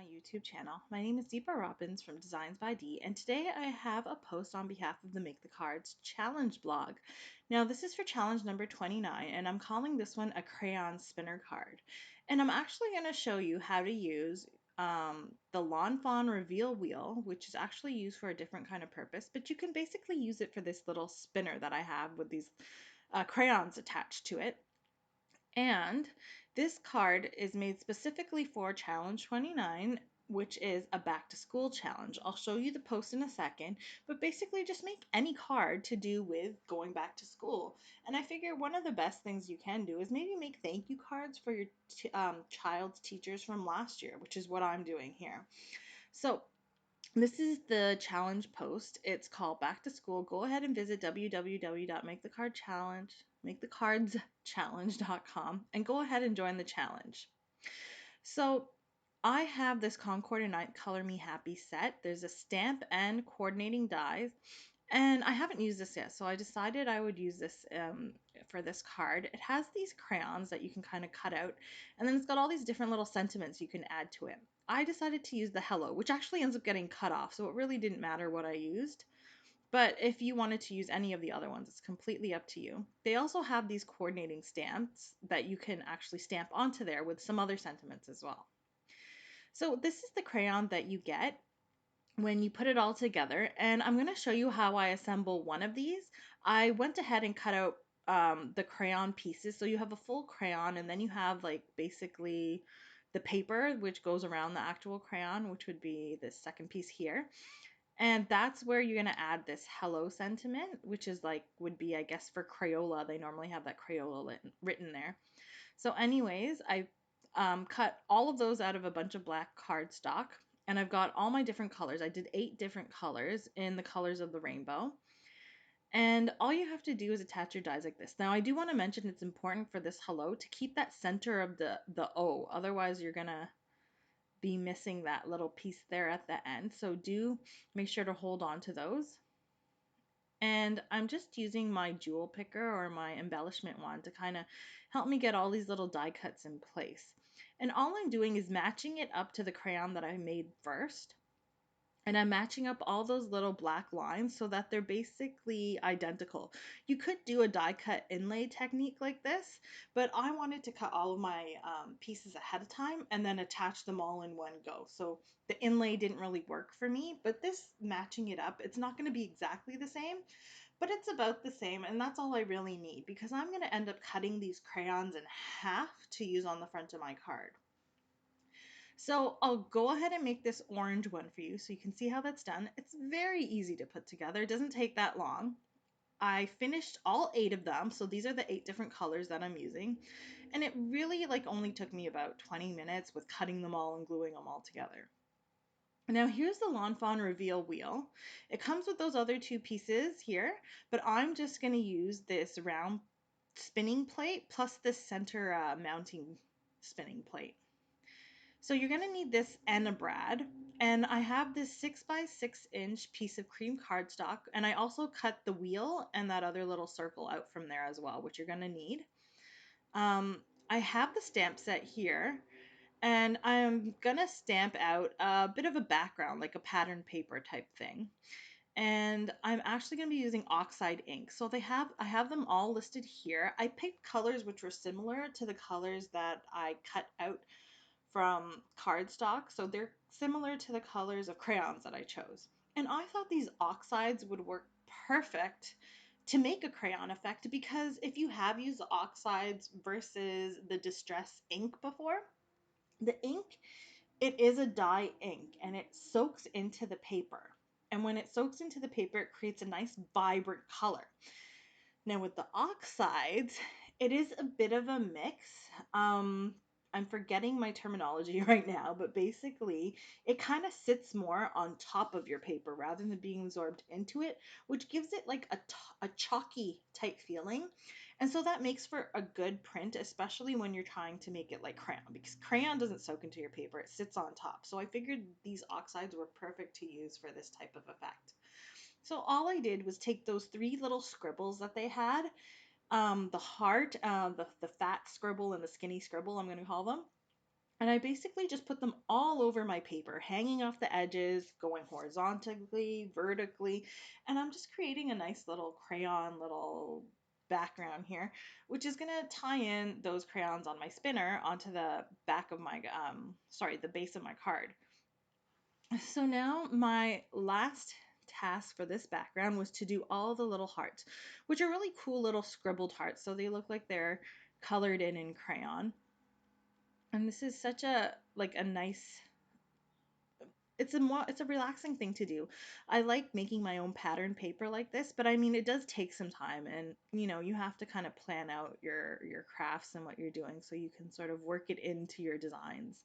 my YouTube channel. My name is Deepa Robbins from DeeZinesByD, and today I have a post on behalf of the Make the Cards Challenge blog. Now this is for challenge number 29, and I'm calling this one a crayon spinner card. And I'm actually going to show you how to use the LawnFawn Reveal Wheel, which is actually used for a different kind of purpose, but you can basically use it for this little spinner that I have with these crayons attached to it. And this card is made specifically for Challenge 29, which is a back to school challenge. I'll show you the post in a second, but basically just make any card to do with going back to school. And I figure one of the best things you can do is maybe make thank you cards for your child's teachers from last year, which is what I'm doing here. So this is the challenge post. It's called Back to School. Go ahead and visit www.makethecards.challenge.com and go ahead and join the challenge. So I have this Concord and Night Color Me Happy set. There's a stamp and coordinating dies. And I haven't used this yet, so I decided I would use this for this card. It has these crayons that you can kind of cut out, and then it's got all these different little sentiments you can add to it. I decided to use the hello, which actually ends up getting cut off, so it really didn't matter what I used. But if you wanted to use any of the other ones, it's completely up to you. They also have these coordinating stamps that you can actually stamp onto there with some other sentiments as well. So this is the crayon that you get when you put it all together, and I'm going to show you how I assemble one of these. I went ahead and cut out the crayon pieces, so you have a full crayon, and then you have like basically the paper which goes around the actual crayon, which would be this second piece here. And that's where you're going to add this hello sentiment, which is like would be, I guess, for Crayola. They normally have that Crayola written there. So anyways, I cut all of those out of a bunch of black cardstock, and I've got all my different colors. I did 8 different colors in the colors of the rainbow. And all you have to do is attach your dies like this. Now, I do want to mention it's important for this hello to keep that center of the O. Otherwise, you're going to be missing that little piece there at the end. So do make sure to hold on to those. And I'm just using my jewel picker or my embellishment wand to kind of help me get all these little die cuts in place. And all I'm doing is matching it up to the crayon that I made first. And I'm matching up all those little black lines so that they're basically identical. You could do a die cut inlay technique like this, but I wanted to cut all of my pieces ahead of time and then attach them all in one go. So the inlay didn't really work for me, but this matching it up, it's not going to be exactly the same, but it's about the same, and that's all I really need because I'm going to end up cutting these crayons in half to use on the front of my card. So I'll go ahead and make this orange one for you so you can see how that's done. It's very easy to put together. It doesn't take that long. I finished all 8 of them, so these are the 8 different colors that I'm using. And it really only took me about 20 minutes with cutting them all and gluing them all together. Now here's the LawnFawn Reveal Wheel. It comes with those other 2 pieces here, but I'm just going to use this round spinning plate plus this center mounting spinning plate. So you're going to need this and a brad. And I have this 6x6-inch piece of cream cardstock, and I also cut the wheel and that other little circle out from there as well, which you're going to need. I have the stamp set here, and I'm going to stamp out a bit of a background, like a pattern paper type thing. And I'm actually going to be using oxide ink. So I have them all listed here. I picked colors which were similar to the colors that I cut out from cardstock, so they're similar to the colors of crayons that I chose. And I thought these oxides would work perfect to make a crayon effect because if you have used oxides versus the distress ink before, the ink, it is a dye ink and it soaks into the paper. And when it soaks into the paper, it creates a nice vibrant color. Now with the oxides, it is a bit of a mix. I'm forgetting my terminology right now, but basically it kind of sits more on top of your paper rather than being absorbed into it, which gives it like a chalky type feeling. And so that makes for a good print, especially when you're trying to make it like crayon, because crayon doesn't soak into your paper, it sits on top. So I figured these oxides were perfect to use for this type of effect. So all I did was take those 3 little scribbles that they had, the heart, the fat scribble and the skinny scribble, I'm going to call them. And I basically just put them all over my paper, hanging off the edges, going horizontally, vertically, and I'm just creating a nice little crayon little background here, which is going to tie in those crayons on my spinner onto the back of my, the base of my card. So now my last task for this background was to do all the little hearts, which are really cool little scribbled hearts. So they look like they're colored in crayon. And this is such a nice, it's a relaxing thing to do. I like making my own pattern paper like this, but I mean it does take some time, and you have to kind of plan out your crafts and what you're doing so you can sort of work it into your designs.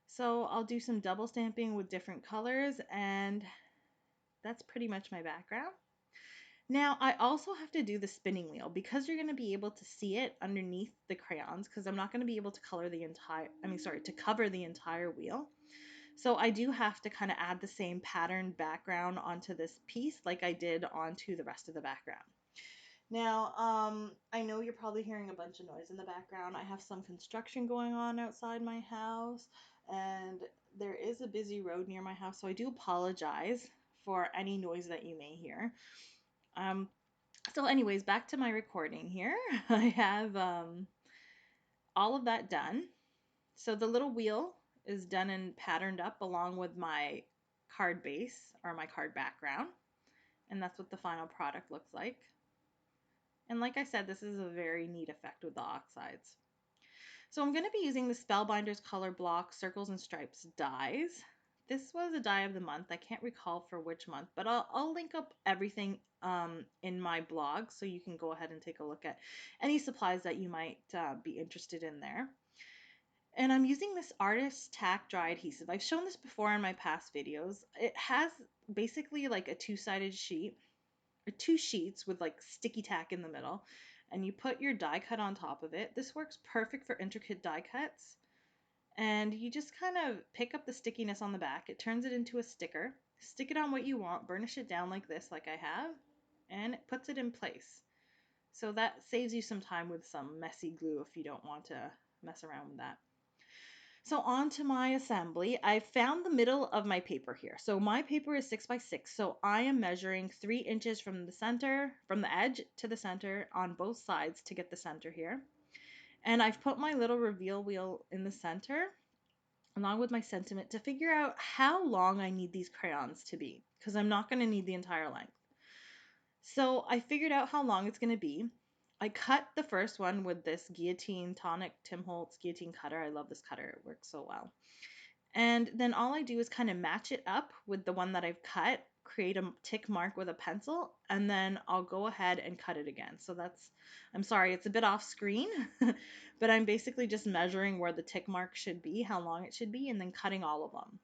So I'll do some double stamping with different colors, and that's pretty much my background. Now I also have to do the spinning wheel because you're going to be able to see it underneath the crayons, because I'm not going to be able to to cover the entire wheel. So I do have to kind of add the same pattern background onto this piece like I did onto the rest of the background. Now, I know you're probably hearing a bunch of noise in the background. I have some construction going on outside my house, and there is a busy road near my house, so I do apologize for any noise that you may hear. Um, so anyways, back to my recording here. I have all of that done. So the little wheel is done and patterned up along with my card base or my card background. And that's what the final product looks like. And like I said, this is a very neat effect with the oxides. So I'm going to be using the Spellbinders ColorBlock Circles and Stripes dies. This was a die of the month. I can't recall for which month, but I'll link up everything in my blog so you can go ahead and take a look at any supplies that you might be interested in there. And I'm using this Artist-tac Dry Adhesive. I've shown this before in my past videos. It has basically like a two-sided sheet, or two sheets with like sticky tack in the middle, and you put your die cut on top of it. This works perfect for intricate die cuts. And you just kind of pick up the stickiness on the back. It turns it into a sticker. Stick it on what you want, burnish it down like this, like I have, and it puts it in place. So that saves you some time with some messy glue if you don't want to mess around with that. So on to my assembly. I found the middle of my paper here. So my paper is 6 by 6. So I am measuring 3 inches from the center, from the edge to the center on both sides to get the center here. And I've put my little reveal wheel in the center along with my sentiment to figure out how long I need these crayons to be, because I'm not going to need the entire length. So I figured out how long it's going to be. I cut the first one with this guillotine tonic Tim Holtz guillotine cutter. I love this cutter. It works so well. And then all I do is kind of match it up with the one that I've cut, create a tick mark with a pencil, and then I'll go ahead and cut it again. So I'm sorry, it's a bit off screen, but I'm basically just measuring where the tick mark should be, how long it should be, and then cutting all of them.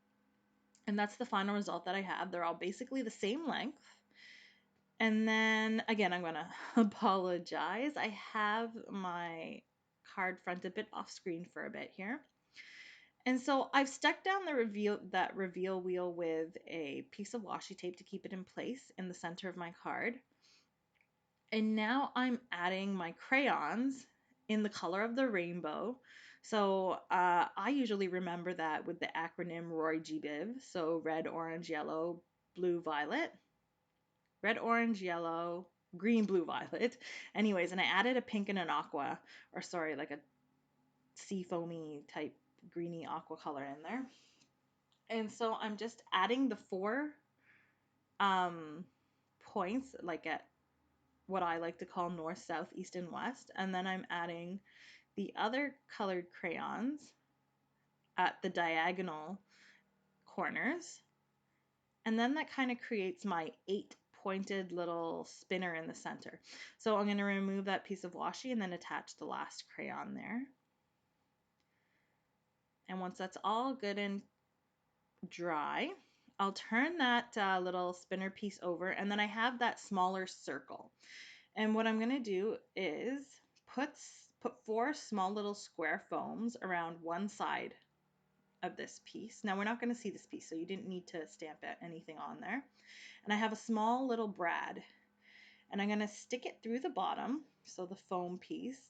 And that's the final result that I have. They're all basically the same length. And then again, I'm gonna apologize. I have my card front a bit off screen for a bit here. And so I've stuck down that reveal wheel with a piece of washi tape to keep it in place in the center of my card. And now I'm adding my crayons in the color of the rainbow. So I usually remember that with the acronym Roy G. Biv. So red, orange, yellow, blue, violet. Red, orange, yellow, green, blue, violet. Anyways, and I added a pink and an aqua, or sorry, like a sea foamy type greeny aqua color in there. And so I'm just adding the 4 points, like at what I like to call north, south, east, and west. And then I'm adding the other colored crayons at the diagonal corners. And then that kind of creates my 8 pointed little spinner in the center. So I'm going to remove that piece of washi and then attach the last crayon there. And once that's all good and dry, I'll turn that little spinner piece over, and then I have that smaller circle. And what I'm going to do is put 4 small little square foams around one side of this piece. Now we're not going to see this piece, so you didn't need to stamp anything on there. And I have a small little brad, and I'm going to stick it through the bottom, so the foam piece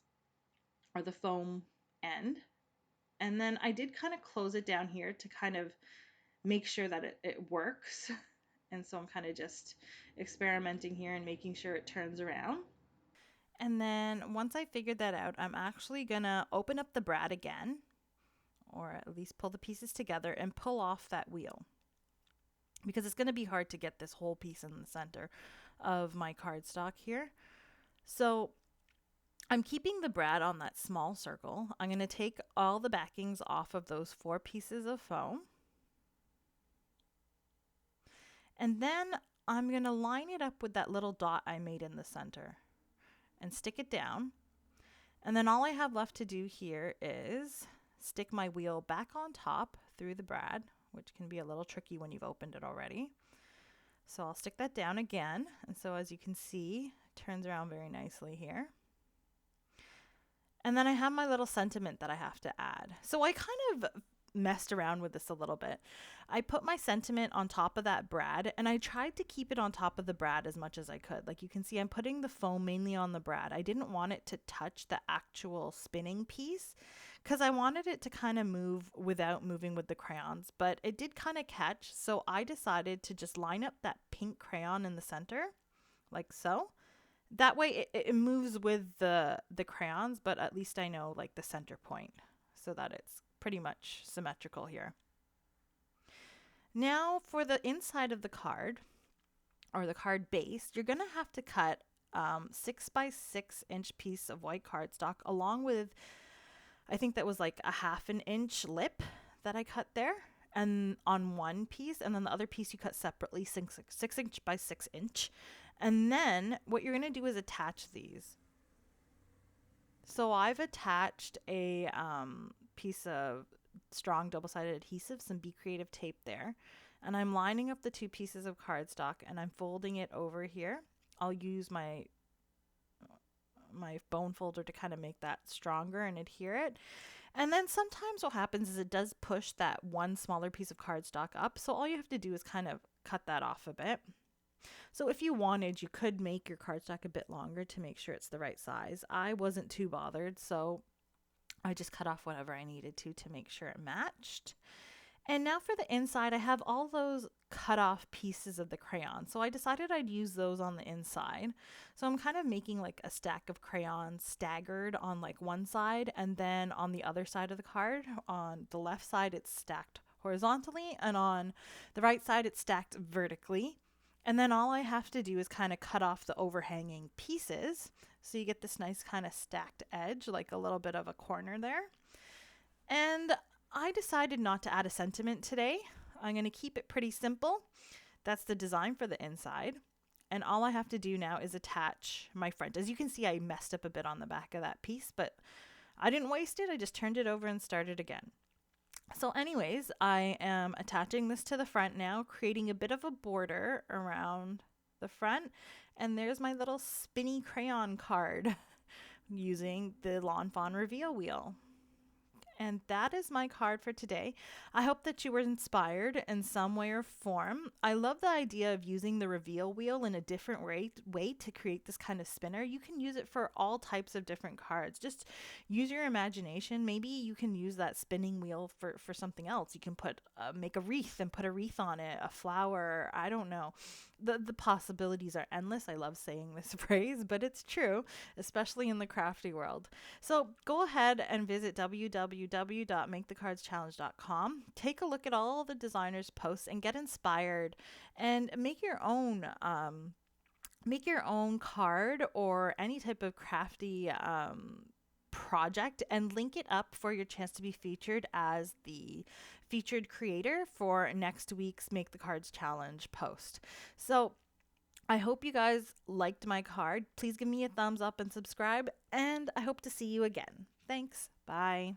or the foam end. And then I did kind of close it down here to kind of make sure that it works. And so I'm kind of just experimenting here and making sure it turns around. And then once I figured that out, I'm actually gonna open up the brad again, or at least pull the pieces together and pull off that wheel, because it's gonna be hard to get this whole piece in the center of my cardstock here. So I'm keeping the brad on that small circle. I'm going to take all the backings off of those 4 pieces of foam. And then I'm going to line it up with that little dot I made in the center and stick it down. And then all I have left to do here is stick my wheel back on top through the brad, which can be a little tricky when you've opened it already. So I'll stick that down again. And so as you can see, it turns around very nicely here. And then I have my little sentiment that I have to add. So I kind of messed around with this a little bit. I put my sentiment on top of that brad, and I tried to keep it on top of the brad as much as I could. Like you can see, I'm putting the foam mainly on the brad. I didn't want it to touch the actual spinning piece because I wanted it to kind of move without moving with the crayons, but it did kind of catch. So I decided to just line up that pink crayon in the center like so. That way it moves with the crayons, but at least I know like the center point so that it's pretty much symmetrical here. Now for the inside of the card, or the card base, you're going to have to cut 6 by 6 inch piece of white cardstock along with, I think that was like a 1/2 inch lip that I cut there, and on one piece, and then the other piece you cut separately, 6 inch by 6 inch. And then what you're going to do is attach these. So I've attached a piece of strong double-sided adhesive, some Be Creative tape there, and I'm lining up the 2 pieces of cardstock and I'm folding it over here. I'll use my bone folder to kind of make that stronger and adhere it. And then sometimes what happens is it does push that one smaller piece of cardstock up, so all you have to do is kind of cut that off a bit. So if you wanted, you could make your cardstock a bit longer to make sure it's the right size. I wasn't too bothered, so I just cut off whatever I needed to make sure it matched. And now for the inside, I have all those cut off pieces of the crayon. So I decided I'd use those on the inside. So I'm kind of making like a stack of crayons staggered on like one side, and then on the other side of the card, on the left side, it's stacked horizontally, and on the right side, it's stacked vertically. And then all I have to do is kind of cut off the overhanging pieces. So you get this nice kind of stacked edge, like a little bit of a corner there. And I decided not to add a sentiment today. I'm going to keep it pretty simple. That's the design for the inside. And all I have to do now is attach my front. As you can see, I messed up a bit on the back of that piece, but I didn't waste it. I just turned it over and started again. So anyways, I am attaching this to the front now, creating a bit of a border around the front. And there's my little spinny crayon card using the LawnFawn Reveal Wheel. And that is my card for today. I hope that you were inspired in some way or form. I love the idea of using the reveal wheel in a different way to create this kind of spinner. You can use it for all types of different cards. Just use your imagination. Maybe you can use that spinning wheel for something else. You can make a wreath and put a wreath on it, a flower. I don't know. The possibilities are endless. I love saying this phrase, but it's true, especially in the crafty world. So go ahead and visit www.makethecardschallenge.com. Take a look at all the designers' posts and get inspired and make your own card or any type of crafty project, and link it up for your chance to be featured as the featured creator for next week's Make the Cards Challenge post. So I hope you guys liked my card. Please give me a thumbs up and subscribe, and I hope to see you again. Thanks. Bye.